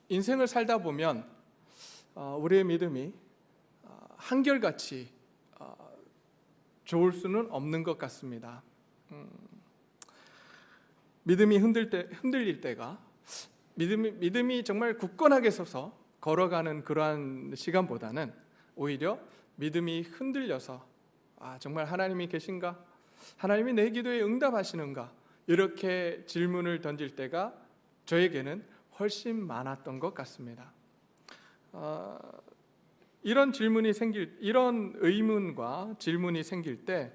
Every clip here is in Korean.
인생을 살다 보면 우리의 믿음이 한결같이 좋을 수는 없는 것 같습니다. 믿음이 흔들릴 때가 믿음이 정말 굳건하게 서서 걸어가는 그러한 시간보다는 오히려 믿음이 흔들려서 정말 하나님이 계신가? 하나님이 내 기도에 응답하시는가? 이렇게 질문을 던질 때가 저에게는 훨씬 많았던 것 같습니다. 이런 의문과 질문이 생길 때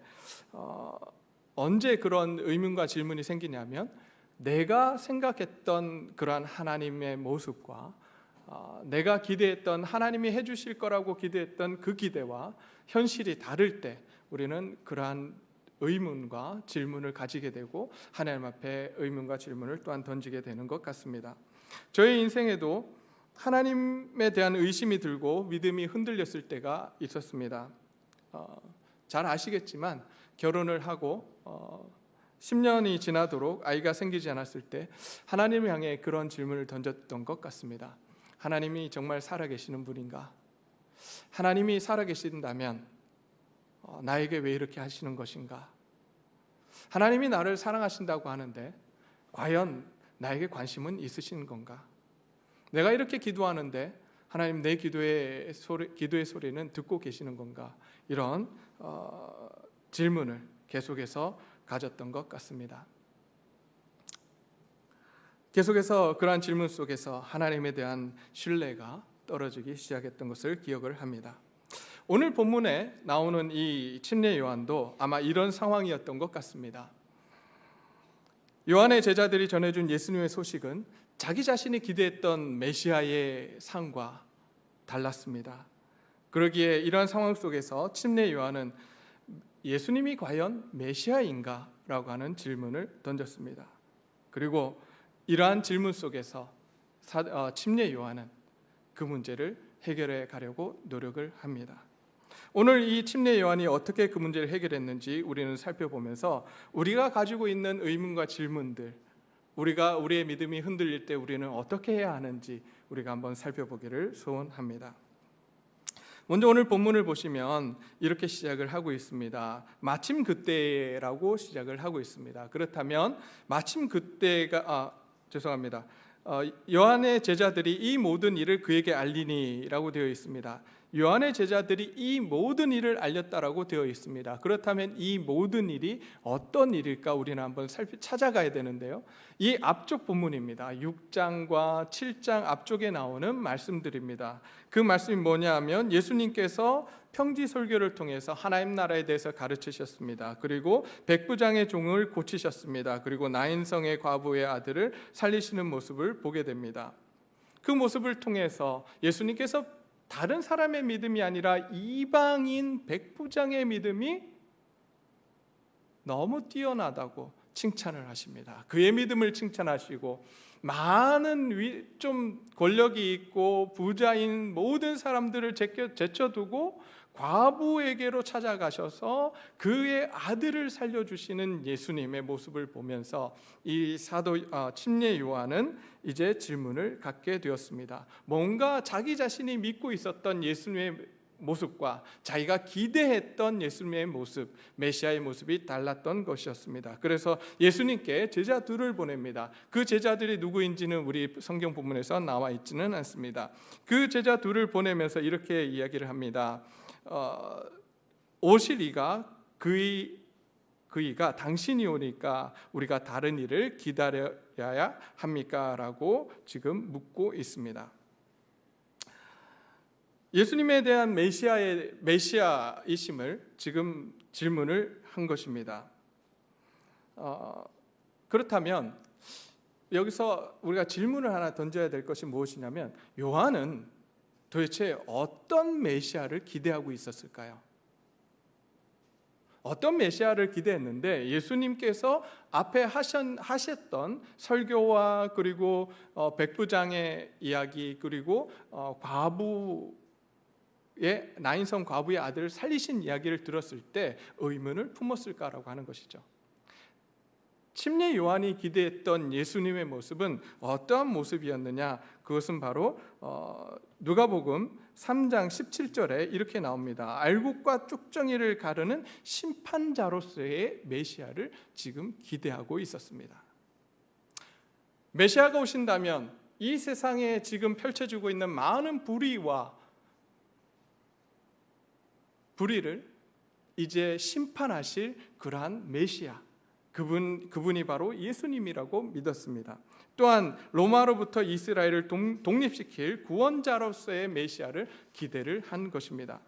언제 그런 의문과 질문이 생기냐면 내가 생각했던 그러한 하나님의 모습과 내가 기대했던 하나님이 해주실 거라고 기대했던 그 기대와 현실이 다를 때 우리는 그러한 의문과 질문을 가지게 되고 하나님 앞에 의문과 질문을 또한 던지게 되는 것 같습니다. 저의 인생에도 하나님에 대한 의심이 들고 믿음이 흔들렸을 때가 있었습니다. 잘 아시겠지만 결혼을 하고 10년이 지나도록 아이가 생기지 않았을 때 하나님을 향해 그런 질문을 던졌던 것 같습니다. 하나님이 정말 살아계시는 분인가? 하나님이 살아계신다면 나에게 왜 이렇게 하시는 것인가? 하나님이 나를 사랑하신다고 하는데 과연 나에게 관심은 있으신 건가? 내가 이렇게 기도하는데 하나님 내 기도의 소리는 듣고 계시는 건가? 이런 질문을 계속해서 가졌던 것 같습니다. 계속해서 그러한 질문 속에서 하나님에 대한 신뢰가 떨어지기 시작했던 것을 기억을 합니다. 오늘 본문에 나오는 이 침례 요한도 아마 이런 상황이었던 것 같습니다. 요한의 제자들이 전해준 예수님의 소식은 자기 자신이 기대했던 메시아의 상과 달랐습니다. 그러기에 이러한 상황 속에서 침례 요한은 예수님이 과연 메시아인가? 라고 하는 질문을 던졌습니다. 그리고 이러한 질문 속에서 침례 요한은 그 문제를 해결해 가려고 노력을 합니다. 오늘 이 침례 요한이 어떻게 그 문제를 해결했는지 우리는 살펴보면서 우리가 가지고 있는 의문과 질문들, 우리의 믿음이 흔들릴 때 우리는 어떻게 해야 하는지 우리가 한번 살펴보기를 소원합니다. 먼저 오늘 본문을 보시면 이렇게 시작을 하고 있습니다. 마침 그때라고 시작을 하고 있습니다. 그렇다면 마침 그때가 요한의 제자들이 이 모든 일을 그에게 알리니라고 되어 있습니다. 요한의 제자들이 이 모든 일을 알렸다라고 되어 있습니다. 그렇다면 이 모든 일이 어떤 일일까 우리는 한번 찾아가야 되는데요. 이 앞쪽 본문입니다. 6장과 7장 앞쪽에 나오는 말씀들입니다. 그 말씀이 뭐냐 하면 예수님께서 평지 설교를 통해서 하나님 나라에 대해서 가르치셨습니다. 그리고 백부장의 종을 고치셨습니다. 그리고 나인성의 과부의 아들을 살리시는 모습을 보게 됩니다. 그 모습을 통해서 예수님께서 다른 사람의 믿음이 아니라 이방인 백부장의 믿음이 너무 뛰어나다고 칭찬을 하십니다. 그의 믿음을 칭찬하시고 많은 좀 권력이 있고 부자인 모든 사람들을 제쳐두고 과부에게로 찾아가셔서 그의 아들을 살려주시는 예수님의 모습을 보면서 이 침례 요한은 이제 질문을 갖게 되었습니다. 뭔가 자기 자신이 믿고 있었던 예수님의 모습과 자기가 기대했던 예수님의 모습, 메시아의 모습이 달랐던 것이었습니다. 그래서 예수님께 제자 둘을 보냅니다. 그 제자들이 누구인지는 우리 성경 본문에서 나와 있지는 않습니다. 그 제자 둘을 보내면서 이렇게 이야기를 합니다. 오시리가 그이가 당신이 오니까 우리가 다른 일을 기다려야 합니까? 라고 지금 묻고 있습니다. 예수님에 대한 메시아이심을 지금 질문을 한 것입니다. 그렇다면 여기서 우리가 질문을 하나 던져야 될 것이 무엇이냐면 요한은 도대체 어떤 메시아를 기대하고 있었을까요? 어떤 메시아를 기대했는데 예수님께서 앞에 하셨던 설교와 그리고 백부장의 이야기 그리고 나인성 과부의 아들을 살리신 이야기를 들었을 때 의문을 품었을까라고 하는 것이죠. 침례 요한이 기대했던 예수님의 모습은 어떠한 모습이었느냐? 그것은 바로 누가복음 3장 17절에 이렇게 나옵니다. 알곡과 쭉정이를 가르는 심판자로서의 메시아를 지금 기대하고 있었습니다. 메시아가 오신다면 이 세상에 지금 펼쳐지고 있는 많은 불의를 이제 심판하실 그러한 메시아, 그분이 바로 예수님이라고 믿었습니다. 또한 로마로부터 이스라엘을 독립시킬 구원자로서의 메시아를 기대를 한 것입니다.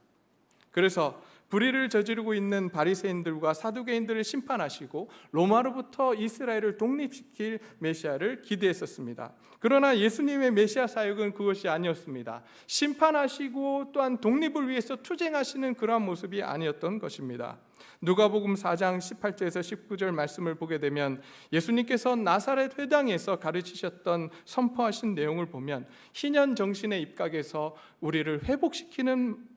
그래서 불의를 저지르고 있는 바리새인들과 사두개인들을 심판하시고 로마로부터 이스라엘을 독립시킬 메시아를 기대했었습니다. 그러나 예수님의 메시아 사역은 그것이 아니었습니다. 심판하시고 또한 독립을 위해서 투쟁하시는 그러한 모습이 아니었던 것입니다. 누가복음 4장 18절에서 19절 말씀을 보게 되면 예수님께서 나사렛 회당에서 가르치셨던 선포하신 내용을 보면 희년 정신에 입각해서 우리를 회복시키는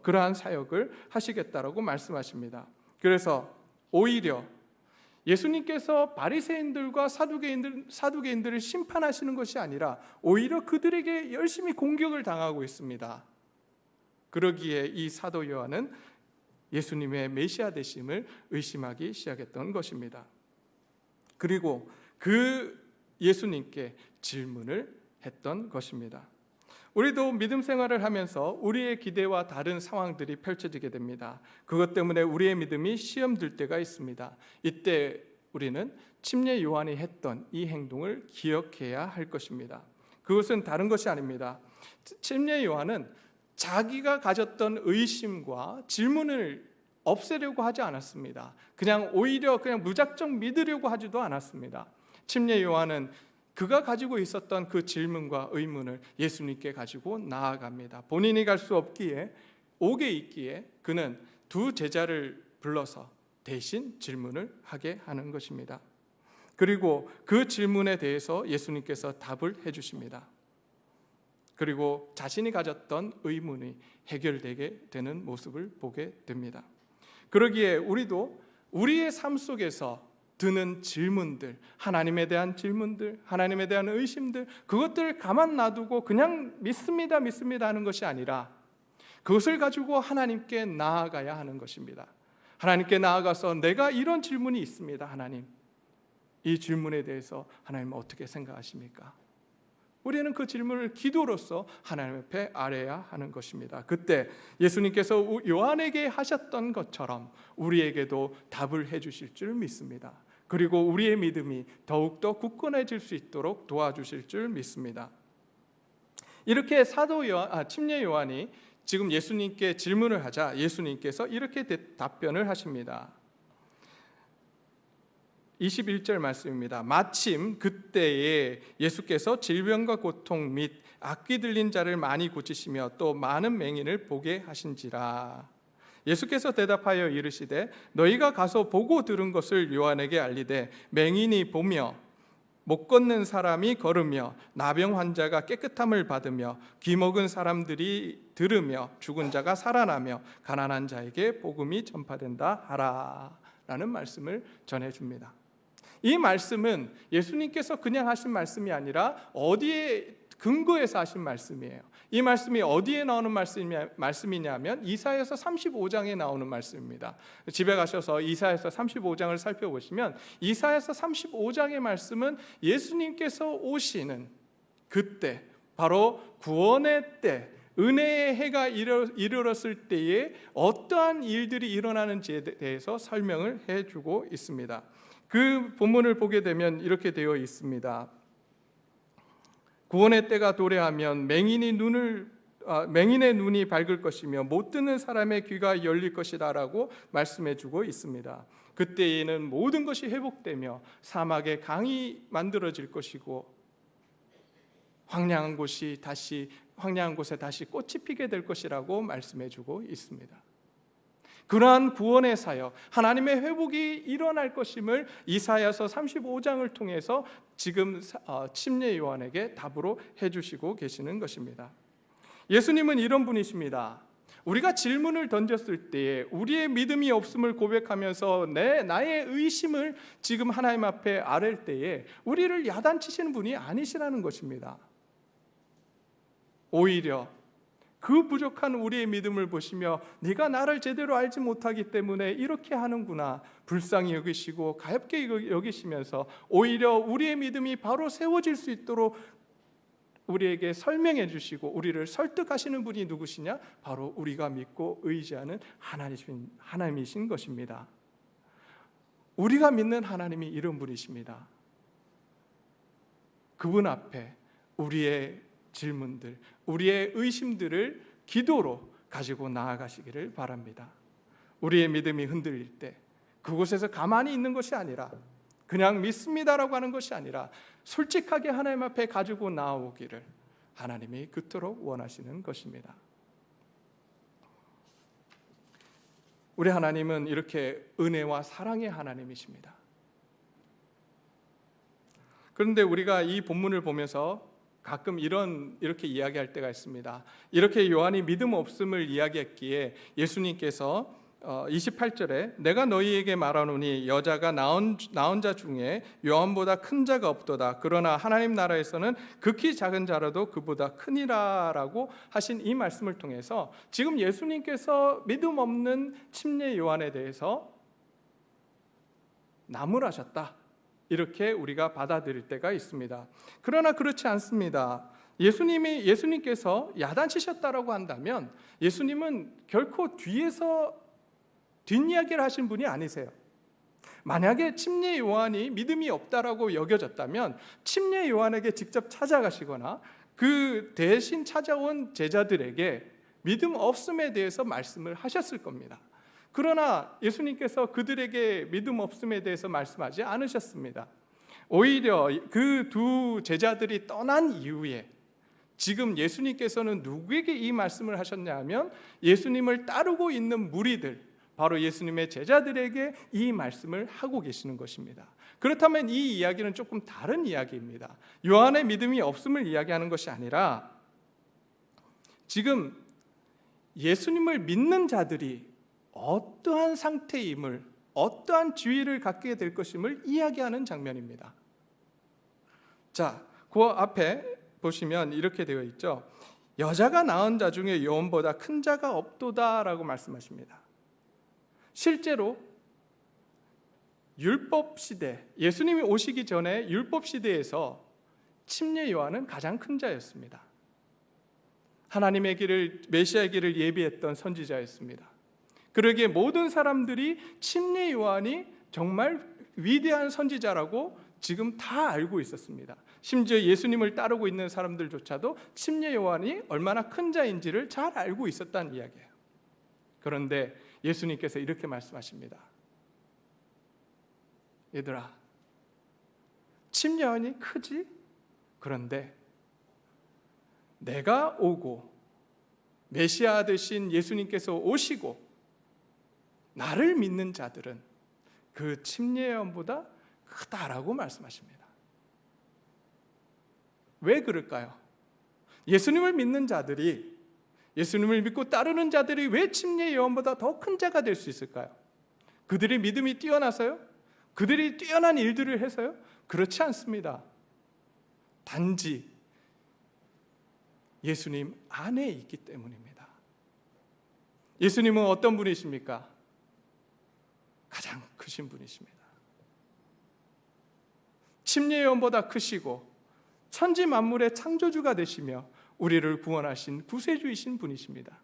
그러한 사역을 하시겠다라고 말씀하십니다. 그래서 오히려 예수님께서 바리새인들과 사두개인들을 심판하시는 것이 아니라 오히려 그들에게 열심히 공격을 당하고 있습니다. 그러기에 이 사도 요한은 예수님의 메시아 되심을 의심하기 시작했던 것입니다. 그리고 그 예수님께 질문을 했던 것입니다. 우리도 믿음 생활을 하면서 우리의 기대와 다른 상황들이 펼쳐지게 됩니다. 그것 때문에 우리의 믿음이 시험될 때가 있습니다. 이때 우리는 침례 요한이 했던 이 행동을 기억해야 할 것입니다. 그것은 다른 것이 아닙니다. 침례 요한은 자기가 가졌던 의심과 질문을 없애려고 하지 않았습니다. 오히려 무작정 믿으려고 하지도 않았습니다. 침례 요한은 그가 가지고 있었던 그 질문과 의문을 예수님께 가지고 나아갑니다. 본인이 갈 수 없기에 옥에 있기에 그는 두 제자를 불러서 대신 질문을 하게 하는 것입니다. 그리고 그 질문에 대해서 예수님께서 답을 해주십니다. 그리고 자신이 가졌던 의문이 해결되게 되는 모습을 보게 됩니다. 그러기에 우리도 우리의 삶 속에서 드는 질문들, 하나님에 대한 질문들, 하나님에 대한 의심들, 그것들을 가만 놔두고 그냥 믿습니다 하는 것이 아니라 그것을 가지고 하나님께 나아가야 하는 것입니다. 하나님께 나아가서 내가 이런 질문이 있습니다. 하나님, 이 질문에 대해서 하나님 어떻게 생각하십니까? 우리는 그 질문을 기도로서 하나님 앞에 아뢰야 하는 것입니다. 그때 예수님께서 요한에게 하셨던 것처럼 우리에게도 답을 해주실 줄 믿습니다. 그리고 우리의 믿음이 더욱더 굳건해질 수 있도록 도와주실 줄 믿습니다. 이렇게 침례 요한이 지금 예수님께 질문을 하자 예수님께서 이렇게 답변을 하십니다. 21절 말씀입니다. 마침 그때에 예수께서 질병과 고통 및 악귀 들린 자를 많이 고치시며 또 많은 맹인을 보게 하신지라. 예수께서 대답하여 이르시되 너희가 가서 보고 들은 것을 요한에게 알리되 맹인이 보며 못 걷는 사람이 걸으며 나병 환자가 깨끗함을 받으며 귀 먹은 사람들이 들으며 죽은 자가 살아나며 가난한 자에게 복음이 전파된다 하라 라는 말씀을 전해줍니다. 이 말씀은 예수님께서 그냥 하신 말씀이 아니라 어디에 근거해서 하신 말씀이에요. 이 말씀이 어디에 나오는 말씀이냐면 이사야서 35장에 나오는 말씀입니다. 집에 가셔서 이사야서 35장을 살펴보시면 이사야서 35장의 말씀은 예수님께서 오시는 그때 바로 구원의 때 은혜의 해가 이르렀을 때에 어떠한 일들이 일어나는지에 대해서 설명을 해주고 있습니다. 그 본문을 보게 되면 이렇게 되어 있습니다. 구원의 때가 도래하면 맹인의 눈이 밝을 것이며 못 듣는 사람의 귀가 열릴 것이다 라고 말씀해주고 있습니다. 그때에는 모든 것이 회복되며 사막에 강이 만들어질 것이고 황량한 곳에 다시 꽃이 피게 될 것이라고 말씀해주고 있습니다. 그러한 구원의 사역, 하나님의 회복이 일어날 것임을 이사야서 35장을 통해서 지금 침례 요한에게 답으로 해주시고 계시는 것입니다. 예수님은 이런 분이십니다. 우리가 질문을 던졌을 때에 우리의 믿음이 없음을 고백하면서 나의 의심을 지금 하나님 앞에 아랠 때에 우리를 야단치시는 분이 아니시라는 것입니다. 오히려 그 부족한 우리의 믿음을 보시며 네가 나를 제대로 알지 못하기 때문에 이렇게 하는구나, 불쌍히 여기시고 가엾게 여기시면서 오히려 우리의 믿음이 바로 세워질 수 있도록 우리에게 설명해 주시고 우리를 설득하시는 분이 누구시냐? 바로 우리가 믿고 의지하는 하나님이신 것입니다. 우리가 믿는 하나님이 이런 분이십니다. 그분 앞에 우리의 질문들, 우리의 의심들을 기도로 가지고 나아가시기를 바랍니다. 우리의 믿음이 흔들릴 때 그곳에서 가만히 있는 것이 아니라, 그냥 믿습니다라고 하는 것이 아니라 솔직하게 하나님 앞에 가지고 나오기를 하나님이 그토록 원하시는 것입니다. 우리 하나님은 이렇게 은혜와 사랑의 하나님이십니다. 그런데 우리가 이 본문을 보면서 가끔 이렇게 이야기할 때가 있습니다. 이렇게 요한이 믿음 없음을 이야기했기에 예수님께서 28절에 내가 너희에게 말하노니 여자가 낳은 자 중에 요한보다 큰 자가 없도다. 그러나 하나님 나라에서는 극히 작은 자라도 그보다 크니라라고 하신 이 말씀을 통해서 지금 예수님께서 믿음 없는 침례 요한에 대해서 나무라셨다, 이렇게 우리가 받아들일 때가 있습니다. 그러나 그렇지 않습니다. 예수님께서 야단치셨다라고 한다면 예수님은 결코 뒷이야기를 하신 분이 아니세요. 만약에 침례 요한이 믿음이 없다라고 여겨졌다면 침례 요한에게 직접 찾아가시거나 그 대신 찾아온 제자들에게 믿음 없음에 대해서 말씀을 하셨을 겁니다. 그러나 예수님께서 그들에게 믿음 없음에 대해서 말씀하지 않으셨습니다. 오히려 그 두 제자들이 떠난 이후에 지금 예수님께서는 누구에게 이 말씀을 하셨냐 하면 예수님을 따르고 있는 무리들, 바로 예수님의 제자들에게 이 말씀을 하고 계시는 것입니다. 그렇다면 이 이야기는 조금 다른 이야기입니다. 요한의 믿음이 없음을 이야기하는 것이 아니라 지금 예수님을 믿는 자들이 어떠한 상태임을, 어떠한 지위를 갖게 될 것임을 이야기하는 장면입니다. 자, 그 앞에 보시면 이렇게 되어 있죠. 여자가 낳은 자 중에 요한보다 큰 자가 없도다라고 말씀하십니다. 실제로 율법 시대, 예수님이 오시기 전에 율법 시대에서 침례 요한은 가장 큰 자였습니다. 하나님의 길을, 메시아의 길을 예비했던 선지자였습니다. 그러기에 모든 사람들이 침례 요한이 정말 위대한 선지자라고 지금 다 알고 있었습니다. 심지어 예수님을 따르고 있는 사람들조차도 침례 요한이 얼마나 큰 자인지를 잘 알고 있었다는 이야기예요. 그런데 예수님께서 이렇게 말씀하십니다. 얘들아, 침례 요한이 크지? 그런데 내가 오고 메시아 되신 예수님께서 오시고 나를 믿는 자들은 그 침례 요한보다 크다라고 말씀하십니다. 왜 그럴까요? 예수님을 믿는 자들이, 예수님을 믿고 따르는 자들이 왜 침례 요한보다 더 큰 자가 될 수 있을까요? 그들의 믿음이 뛰어나서요? 그들이 뛰어난 일들을 해서요? 그렇지 않습니다. 단지 예수님 안에 있기 때문입니다. 예수님은 어떤 분이십니까? 가장 크신 분이십니다. 침례 요한보다 크시고 천지 만물의 창조주가 되시며 우리를 구원하신 구세주이신 분이십니다.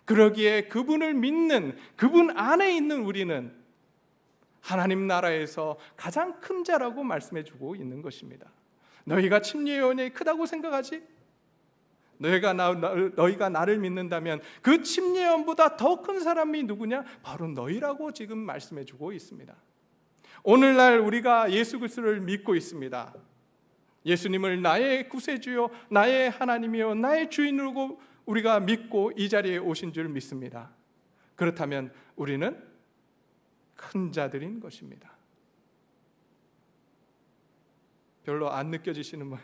그러기에 그분을 믿는, 그분 안에 있는 우리는 하나님 나라에서 가장 큰 자라고 말씀해 주고 있는 것입니다. 너희가 침례 요한이 크다고 생각하지? 너희가 나를 믿는다면 그 침례 요한보다 더 큰 사람이 누구냐? 바로 너희라고 지금 말씀해 주고 있습니다. 오늘날 우리가 예수 그리스도를 믿고 있습니다. 예수님을 나의 구세주요, 나의 하나님이요, 나의 주인으로 우리가 믿고 이 자리에 오신 줄 믿습니다. 그렇다면 우리는 큰 자들인 것입니다. 별로 안 느껴지시는 말.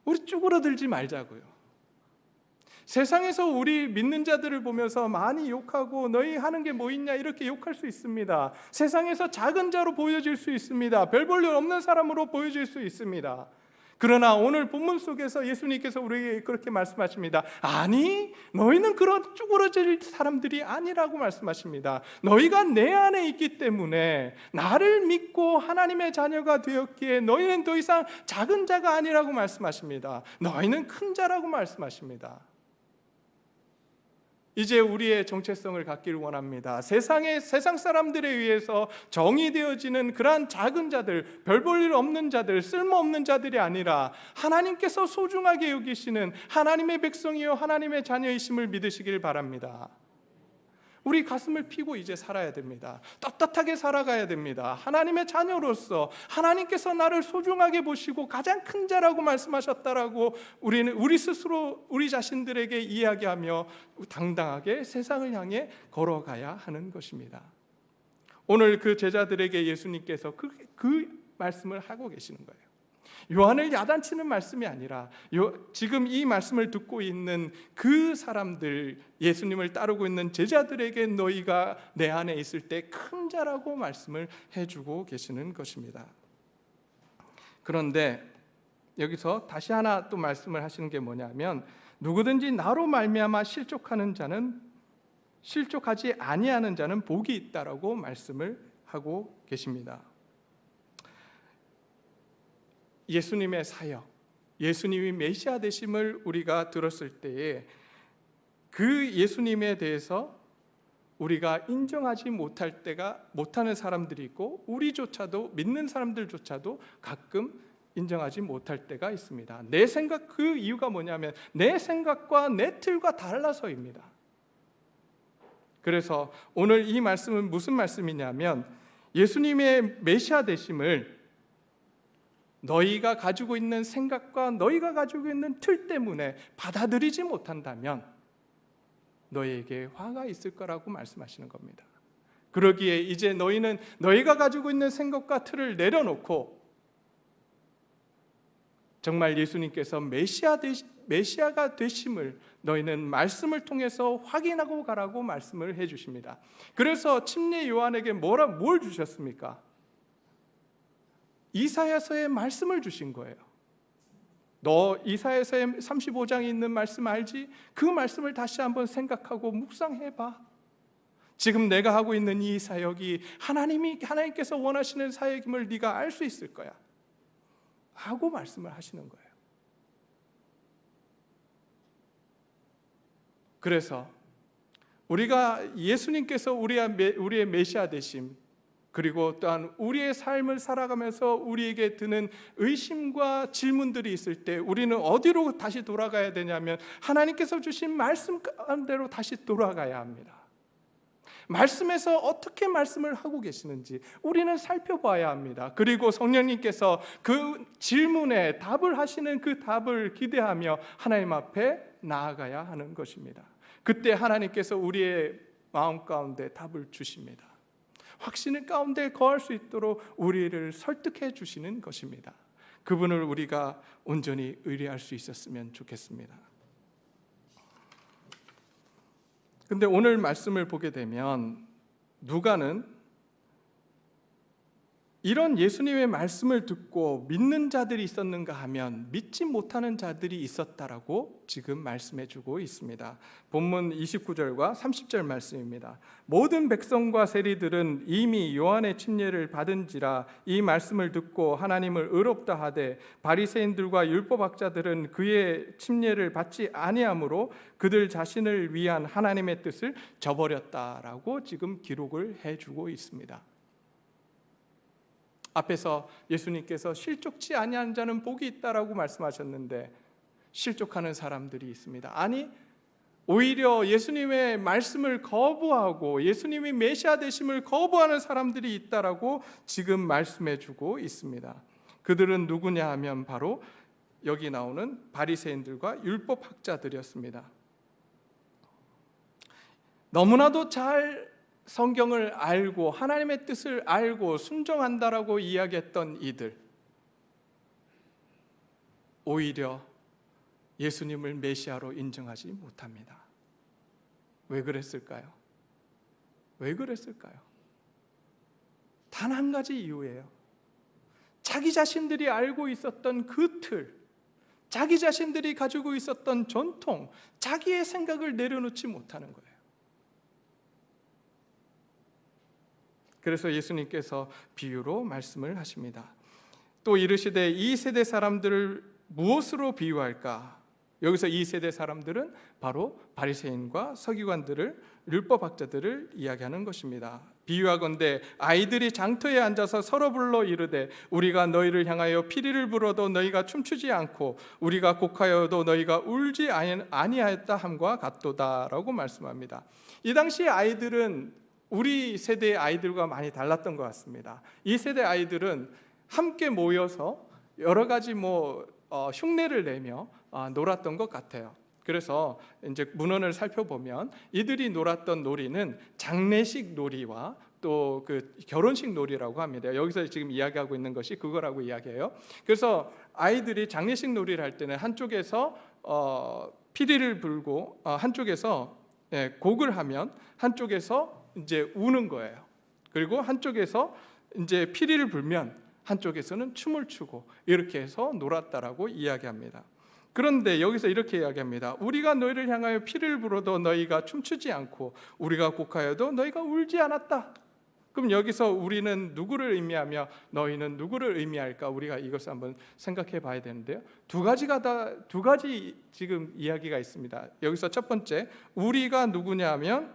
우리 쭈그러들지 말자고요. 세상에서 우리 믿는 자들을 보면서 많이 욕하고 너희 하는 게 뭐 있냐 이렇게 욕할 수 있습니다. 세상에서 작은 자로 보여질 수 있습니다. 별 볼 일 없는 사람으로 보여질 수 있습니다. 그러나 오늘 본문 속에서 예수님께서 우리에게 그렇게 말씀하십니다. 아니, 너희는 그런 쭈그러질 사람들이 아니라고 말씀하십니다. 너희가 내 안에 있기 때문에 나를 믿고 하나님의 자녀가 되었기에 너희는 더 이상 작은 자가 아니라고 말씀하십니다. 너희는 큰 자라고 말씀하십니다. 이제 우리의 정체성을 갖기를 원합니다. 세상 사람들에 의해서 정의되어지는 그러한 작은 자들, 별 볼 일 없는 자들, 쓸모없는 자들이 아니라 하나님께서 소중하게 여기시는 하나님의 백성이요 하나님의 자녀이심을 믿으시길 바랍니다. 우리 가슴을 피고 이제 살아야 됩니다. 떳떳하게 살아가야 됩니다. 하나님의 자녀로서 하나님께서 나를 소중하게 보시고 가장 큰 자라고 말씀하셨다라고 우리는 우리 스스로 우리 자신들에게 이야기하며 당당하게 세상을 향해 걸어가야 하는 것입니다. 오늘 그 제자들에게 예수님께서 그 말씀을 하고 계시는 거예요. 요한을 야단치는 말씀이 아니라 지금 이 말씀을 듣고 있는 그 사람들, 예수님을 따르고 있는 제자들에게 너희가 내 안에 있을 때 큰 자라고 말씀을 해주고 계시는 것입니다. 그런데 여기서 다시 하나 또 말씀을 하시는 게 뭐냐면 누구든지 나로 말미암아 실족하지 아니하는 자는 복이 있다라고 말씀을 하고 계십니다. 예수님의 사역, 예수님이 메시아 되심을 우리가 들었을 때에 그 예수님에 대해서 우리가 인정하지 못하는 사람들이 있고 우리조차도 믿는 사람들조차도 가끔 인정하지 못할 때가 있습니다. 내 생각, 그 이유가 뭐냐면 내 생각과 내 틀과 달라서입니다. 그래서 오늘 이 말씀은 무슨 말씀이냐면 예수님의 메시아 되심을 너희가 가지고 있는 생각과 너희가 가지고 있는 틀 때문에 받아들이지 못한다면 너희에게 화가 있을 거라고 말씀하시는 겁니다. 그러기에 이제 너희는 너희가 가지고 있는 생각과 틀을 내려놓고 정말 예수님께서 메시아가 되심을 너희는 말씀을 통해서 확인하고 가라고 말씀을 해주십니다. 그래서 침례 요한에게 뭘 주셨습니까? 이사야서의 말씀을 주신 거예요. 너 이사야서의 35장에 있는 말씀 알지? 그 말씀을 다시 한번 생각하고 묵상해봐. 지금 내가 하고 있는 이 사역이 하나님께서 원하시는 사역임을 네가 알 수 있을 거야 하고 말씀을 하시는 거예요. 그래서 우리가 예수님께서 우리의 메시아 되심, 그리고 또한 우리의 삶을 살아가면서 우리에게 드는 의심과 질문들이 있을 때 우리는 어디로 다시 돌아가야 되냐면 하나님께서 주신 말씀 가운데로 다시 돌아가야 합니다. 말씀에서 어떻게 말씀을 하고 계시는지 우리는 살펴봐야 합니다. 그리고 성령님께서 그 질문에 답을 하시는 그 답을 기대하며 하나님 앞에 나아가야 하는 것입니다. 그때 하나님께서 우리의 마음 가운데 답을 주십니다. 확신 가운데 거할 수 있도록 우리를 설득해 주시는 것입니다. 그분을 우리가 온전히 의뢰할 수 있었으면 좋겠습니다. 근데 오늘 말씀을 보게 되면 누가는 이런 예수님의 말씀을 듣고 믿는 자들이 있었는가 하면 믿지 못하는 자들이 있었다라고 지금 말씀해 주고 있습니다. 본문 29절과 30절 말씀입니다. 모든 백성과 세리들은 이미 요한의 침례를 받은지라 이 말씀을 듣고 하나님을 의롭다 하되 바리새인들과 율법학자들은 그의 침례를 받지 아니하므로 그들 자신을 위한 하나님의 뜻을 저버렸다라고 지금 기록을 해주고 있습니다. 앞에서 예수님께서 실족치 아니한 자는 복이 있다라고 말씀하셨는데 실족하는 사람들이 있습니다. 아니, 오히려 예수님의 말씀을 거부하고 예수님이 메시아 되심을 거부하는 사람들이 있다라고 지금 말씀해 주고 있습니다. 그들은 누구냐 하면 바로 여기 나오는 바리새인들과 율법학자들이었습니다. 너무나도 잘 성경을 알고 하나님의 뜻을 알고 순종한다라고 이야기했던 이들, 오히려 예수님을 메시아로 인정하지 못합니다. 왜 그랬을까요? 왜 그랬을까요? 단 한 가지 이유예요. 자기 자신들이 알고 있었던 그 틀, 자기 자신들이 가지고 있었던 전통, 자기의 생각을 내려놓지 못하는 거예요. 그래서 예수님께서 비유로 말씀을 하십니다. 또 이르시되 이 세대 사람들을 무엇으로 비유할까? 여기서 이 세대 사람들은 바로 바리새인과 서기관들을, 율법학자들을 이야기하는 것입니다. 비유하건대 아이들이 장터에 앉아서 서로 불러 이르되 우리가 너희를 향하여 피리를 불어도 너희가 춤추지 않고 우리가 곡하여도 너희가 울지 아니하였다 함과 같도다라고 말씀합니다. 이 당시 아이들은 우리 세대의 아이들과 많이 달랐던 것 같습니다. 이 세대 아이들은 함께 모여서 여러 가지 흉내를 내며 놀았던 것 같아요. 그래서 이제 문헌을 살펴보면 이들이 놀았던 놀이는 장례식 놀이와 또 그 결혼식 놀이라고 합니다. 여기서 지금 이야기하고 있는 것이 그거라고 이야기해요. 그래서 아이들이 장례식 놀이를 할 때는 한쪽에서 피리를 불고 한쪽에서 곡을 하면 한쪽에서 이제 우는 거예요. 그리고 한쪽에서 이제 피리를 불면 한쪽에서는 춤을 추고 이렇게 해서 놀았다라고 이야기합니다. 그런데 여기서 이렇게 이야기합니다. 우리가 너희를 향하여 피를 불어도 너희가 춤추지 않고 우리가 곡하여도 너희가 울지 않았다. 그럼 여기서 우리는 누구를 의미하며 너희는 누구를 의미할까? 우리가 이것을 한번 생각해 봐야 되는데요. 두 가지 지금 이야기가 있습니다. 여기서 첫 번째, 우리가 누구냐면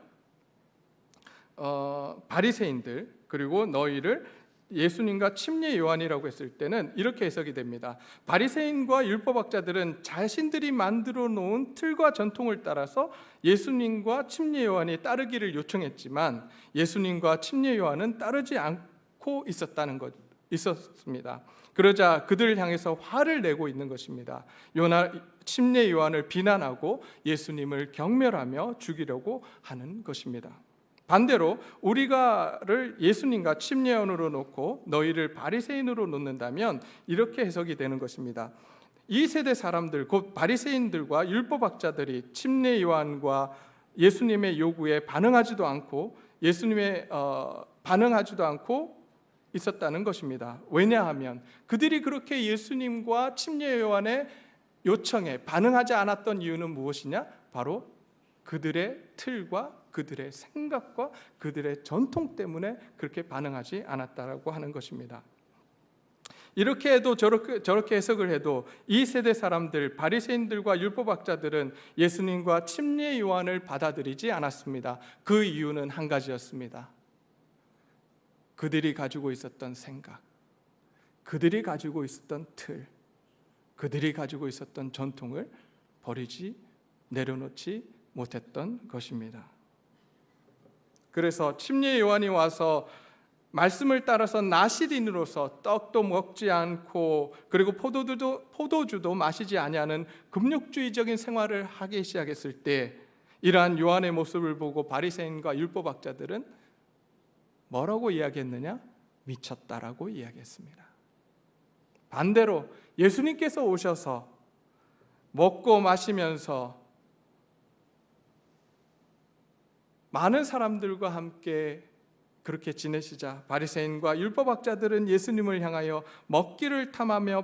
바리새인들, 그리고 너희를 예수님과 침례 요한이라고 했을 때는 이렇게 해석이 됩니다. 바리새인과 율법학자들은 자신들이 만들어 놓은 틀과 전통을 따라서 예수님과 침례 요한이 따르기를 요청했지만 예수님과 침례 요한은 따르지 않고 있었습니다. 그러자 그들을 향해서 화를 내고 있는 것입니다. 침례 요한을 비난하고 예수님을 경멸하며 죽이려고 하는 것입니다. 반대로 우리가를 예수님과 침례요한으로 놓고 너희를 바리새인으로 놓는다면 이렇게 해석이 되는 것입니다. 이 세대 사람들, 곧 바리새인들과 율법학자들이 침례요한과 예수님의 요구에 반응하지도 않고 있었다는 것입니다. 왜냐하면 그들이 그렇게 예수님과 침례요한의 요청에 반응하지 않았던 이유는 무엇이냐? 바로 그들의 틀과 그들의 생각과 그들의 전통 때문에 그렇게 반응하지 않았다라고 하는 것입니다. 이렇게 해도 저렇게 해석을 해도 이 세대 사람들, 바리새인들과 율법학자들은 예수님과 침례 요한을 받아들이지 않았습니다. 그 이유는 한 가지였습니다. 그들이 가지고 있었던 생각, 그들이 가지고 있었던 틀, 그들이 가지고 있었던 전통을 내려놓지 못했던 것입니다. 그래서 침례 요한이 와서 말씀을 따라서 나시린으로서 떡도 먹지 않고 그리고 포도주도 마시지 아니하는 금욕주의적인 생활을 하기 시작했을 때 이러한 요한의 모습을 보고 바리새인과 율법학자들은 뭐라고 이야기했느냐? 미쳤다라고 이야기했습니다. 반대로 예수님께서 오셔서 먹고 마시면서 많은 사람들과 함께 그렇게 지내시자 바리새인과 율법학자들은 예수님을 향하여 먹기를 탐하며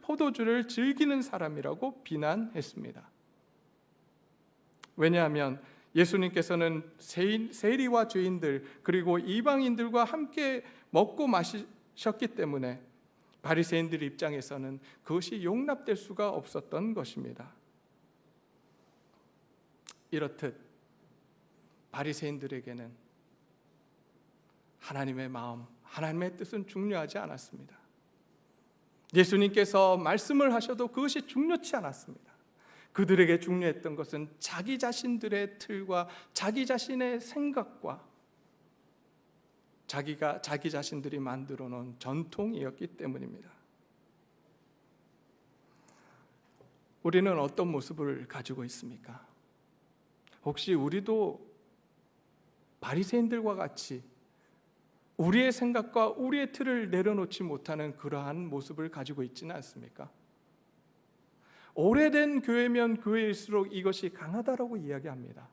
포도주를 즐기는 사람이라고 비난했습니다. 왜냐하면 예수님께서는 세리와 죄인들 그리고 이방인들과 함께 먹고 마셨기 때문에 바리새인들 입장에서는 그것이 용납될 수가 없었던 것입니다. 이렇듯 바리새인들에게는 하나님의 마음, 하나님의 뜻은 중요하지 않았습니다. 예수님께서 말씀을 하셔도 그것이 중요치 않았습니다. 그들에게 중요했던 것은 자기 자신들의 틀과 자기 자신의 생각과 자기 자신들이 만들어 놓은 전통이었기 때문입니다. 우리는 어떤 모습을 가지고 있습니까? 혹시 우리도 바리새인들과 같이 우리의 생각과 우리의 틀을 내려놓지 못하는 그러한 모습을 가지고 있지는 않습니까? 오래된 교회면 교회일수록 이것이 강하다라고 이야기합니다.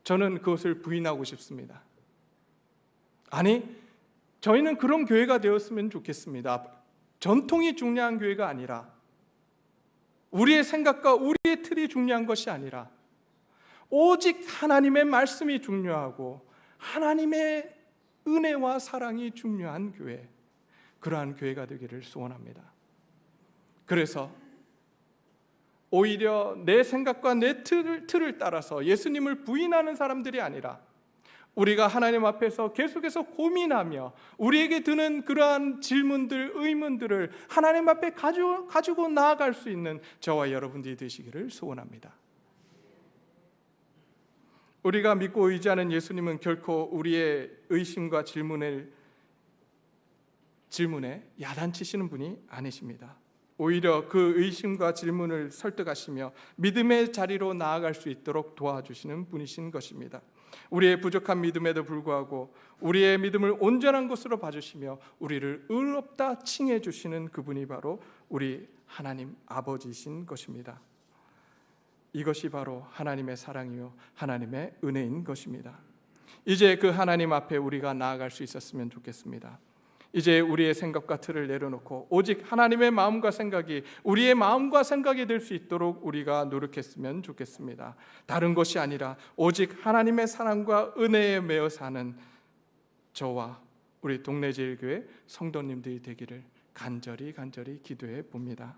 저는 그것을 부인하고 싶습니다. 아니, 저희는 그런 교회가 되었으면 좋겠습니다. 전통이 중요한 교회가 아니라, 우리의 생각과 우리의 틀이 중요한 것이 아니라 오직 하나님의 말씀이 중요하고 하나님의 은혜와 사랑이 중요한 교회, 그러한 교회가 되기를 소원합니다. 그래서 오히려 내 생각과 내 틀을 따라서 예수님을 부인하는 사람들이 아니라, 우리가 하나님 앞에서 계속해서 고민하며 우리에게 드는 그러한 질문들, 의문들을 하나님 앞에 가지고 나아갈 수 있는 저와 여러분들이 되시기를 소원합니다. 우리가 믿고 의지하는 예수님은 결코 우리의 의심과 질문에 야단치시는 분이 아니십니다. 오히려 그 의심과 질문을 설득하시며 믿음의 자리로 나아갈 수 있도록 도와주시는 분이신 것입니다. 우리의 부족한 믿음에도 불구하고 우리의 믿음을 온전한 것으로 봐주시며 우리를 의롭다 칭해 주시는 그분이 바로 우리 하나님 아버지이신 것입니다. 이것이 바로 하나님의 사랑이요 하나님의 은혜인 것입니다. 이제 그 하나님 앞에 우리가 나아갈 수 있었으면 좋겠습니다. 이제 우리의 생각과 틀을 내려놓고 오직 하나님의 마음과 생각이 우리의 마음과 생각이 될 수 있도록 우리가 노력했으면 좋겠습니다. 다른 것이 아니라 오직 하나님의 사랑과 은혜에 매여 사는 저와 우리 동네제일교회 성도님들이 되기를 간절히 기도해 봅니다.